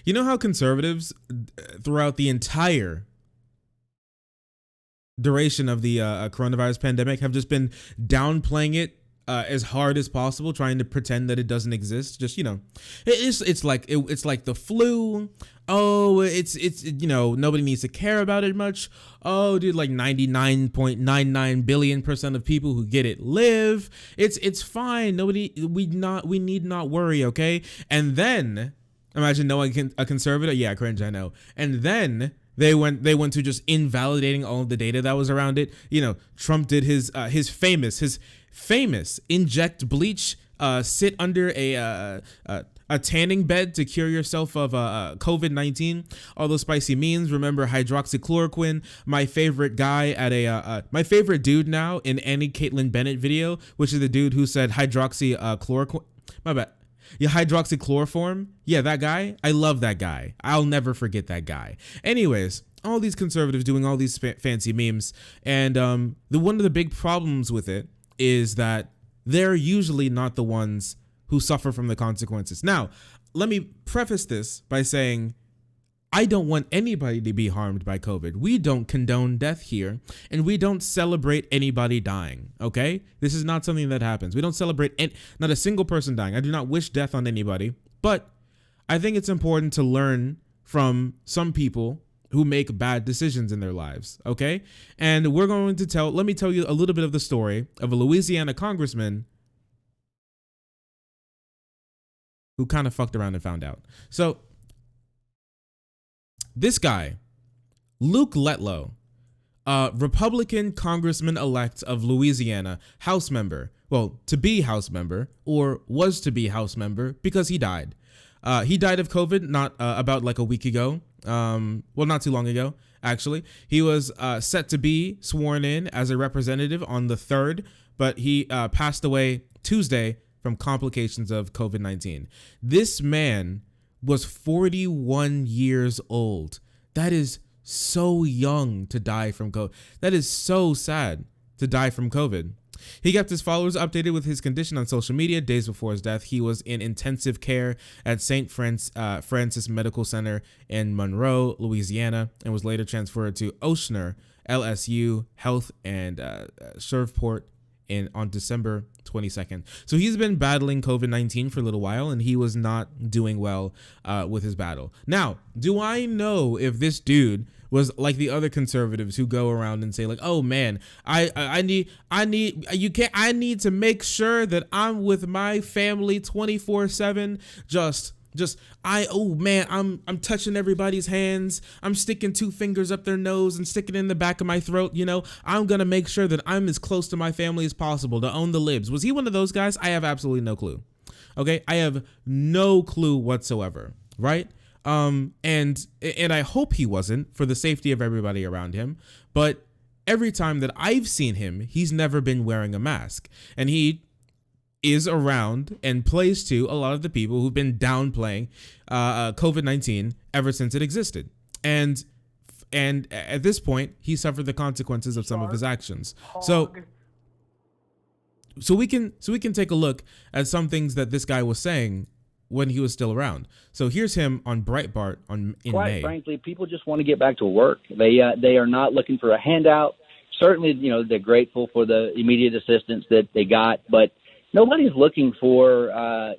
You know how conservatives throughout the entire duration of the coronavirus pandemic have just been downplaying it as hard as possible, trying to pretend that it doesn't exist. Just, it's like the flu. Oh, it's nobody needs to care about it much. Oh, dude, like 99.99 billion% of people who get it live. It's fine. We need not worry. Okay. And then imagine knowing a conservative. Yeah, cringe. I know. And then they went to just invalidating all of the data that was around it. Trump did his famous inject bleach, sit under a tanning bed to cure yourself of COVID-19. All those spicy memes. Remember hydroxychloroquine? My favorite guy at my favorite dude now in any Caitlyn Bennett video, which is the dude who said hydroxychloroquine. My bad. Yeah, hydroxychloroform. Yeah, that guy. I love that guy. I'll never forget that guy. Anyways, all these conservatives doing all these fancy memes, and one of the big problems with it is that they're usually not the ones who suffer from the consequences. Now, let me preface this by saying I don't want anybody to be harmed by COVID. We don't condone death here, and we don't celebrate anybody dying, okay? This is not something that happens. We don't celebrate not a single person dying. I do not wish death on anybody, but I think it's important to learn from some people who make bad decisions in their lives, okay? And let me tell you a little bit of the story of a Louisiana congressman who kind of fucked around and found out. So this guy, Luke Letlow, Republican congressman-elect of Louisiana, House member, to be House member, or was to be House member, because he died. He died of COVID about like a week ago. Not too long ago, actually. He was set to be sworn in as a representative on the 3rd, but he passed away Tuesday from complications of COVID-19. This man was 41 years old. That is so young to die from COVID. That is so sad to die from COVID. He kept his followers updated with his condition on social media. Days before his death, he was in intensive care at St. Francis Medical Center in Monroe, Louisiana, and was later transferred to Ochsner LSU Health and Shreveport on December 22nd. So he's been battling COVID-19 for a little while, and he was not doing well with his battle. Now, do I know if this dude was like the other conservatives who go around and say like, oh man, I need to make sure that I'm with my family 24/7. I'm touching everybody's hands. I'm sticking 2 fingers up their nose and sticking it in the back of my throat. I'm going to make sure that I'm as close to my family as possible to own the libs. Was he one of those guys? I have absolutely no clue. Okay. I have no clue whatsoever. Right. And I hope he wasn't, for the safety of everybody around him. But every time that I've seen him, he's never been wearing a mask, and he is around and plays to a lot of the people who've been downplaying COVID-19 ever since it existed. And at this point, he suffered the consequences of some of his actions. So we can take a look at some things that this guy was saying when he was still around. So here's him on Breitbart in May. Quite frankly, people just want to get back to work. They are not looking for a handout. Certainly, they're grateful for the immediate assistance that they got, but nobody's looking for,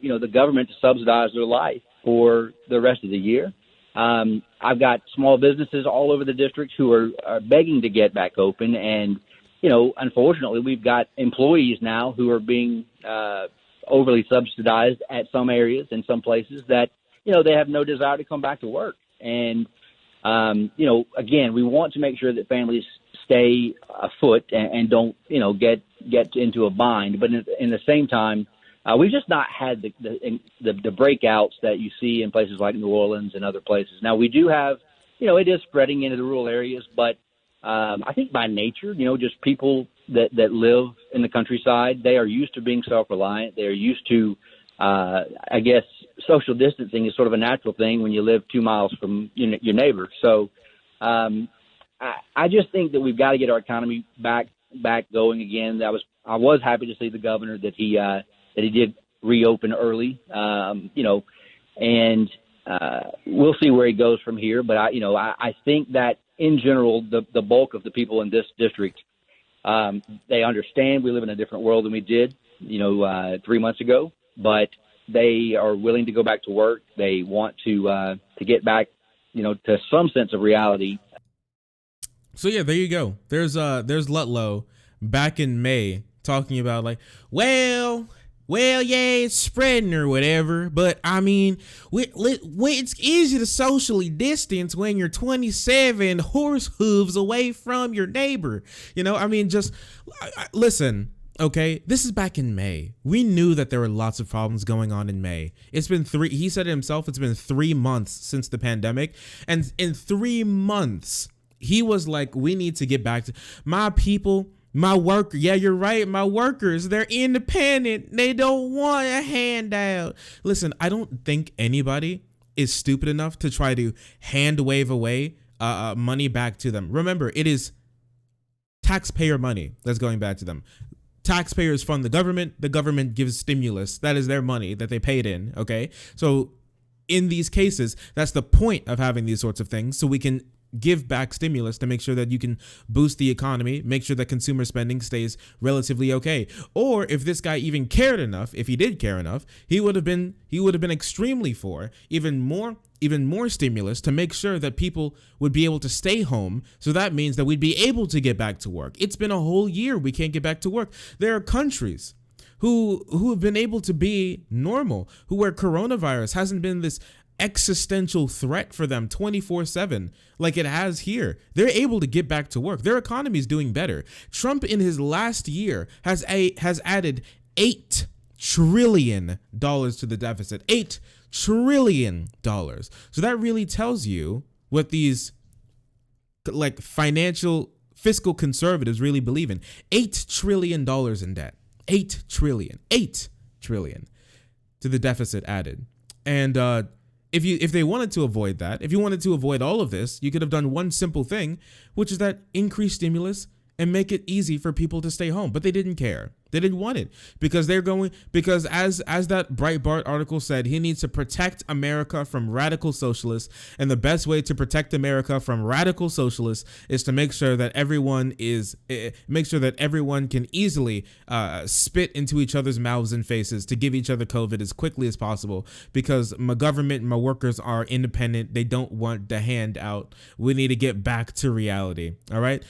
the government to subsidize their life for the rest of the year. I've got small businesses all over the district who are begging to get back open. And, unfortunately, we've got employees now who are being overly subsidized at some areas and some places that, they have no desire to come back to work. And, again, we want to make sure that families stay afoot and don't, get into a bind. But in the same time, we've just not had the breakouts that you see in places like New Orleans and other places. Now, we do have, it is spreading into the rural areas, but I think by nature, just people that live in the countryside, they are used to being self-reliant. They are used to, I guess, social distancing is sort of a natural thing when you live 2 miles from your neighbor. So I just think that we've got to get our economy back going again. I was happy to see the governor that he did reopen early, and we'll see where he goes from here. But I think that in general, the bulk of the people in this district, they understand we live in a different world than we did, 3 months ago. But they are willing to go back to work. They want to get back, to some sense of reality. So yeah, there you go. There's Letlow back in May talking about like, well, yeah, it's spreading or whatever, but I mean, it's easy to socially distance when you're 27 horse hooves away from your neighbor. Just listen. Okay, this is back in May. We knew that there were lots of problems going on in May. He said it himself, it's been 3 months since the pandemic. And in 3 months, he was like, we need to get back to my people, my worker. Yeah, you're right. My workers, they're independent. They don't want a handout. Listen, I don't think anybody is stupid enough to try to hand wave away money back to them. Remember, it is taxpayer money that's going back to them. Taxpayers fund the government gives stimulus. That is their money that they paid in, okay? So in these cases, that's the point of having these sorts of things, so we can give back stimulus to make sure that you can boost the economy, make sure that consumer spending stays relatively okay. Or if this guy even cared enough, if he did care enough, he would have been extremely for even more stimulus to make sure that people would be able to stay home. So that means that we'd be able to get back to work. It's been a whole year we can't get back to work. There are countries who have been able to be normal, where coronavirus hasn't been this existential threat for them 24/7 like it has here. They're able to get back to work. Their economy is doing better. Trump in his last year has added $8 trillion to the deficit. $8 trillion. So that really tells you what these like fiscal conservatives really believe in. $8 trillion in debt. 8 trillion to the deficit added. And if they wanted to avoid that, if you wanted to avoid all of this, you could have done one simple thing, which is that increase stimulus and make it easy for people to stay home. But they didn't care. They didn't want it because as that Breitbart article said, he needs to protect America from radical socialists. And the best way to protect America from radical socialists is to make sure that everyone can easily spit into each other's mouths and faces to give each other COVID as quickly as possible, because my government and my workers are independent. They don't want the handout. We need to get back to reality. All right.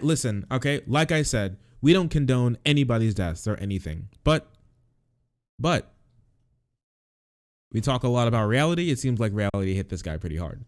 Listen. Okay. Like I said, we don't condone anybody's deaths or anything, but we talk a lot about reality. It seems like reality hit this guy pretty hard.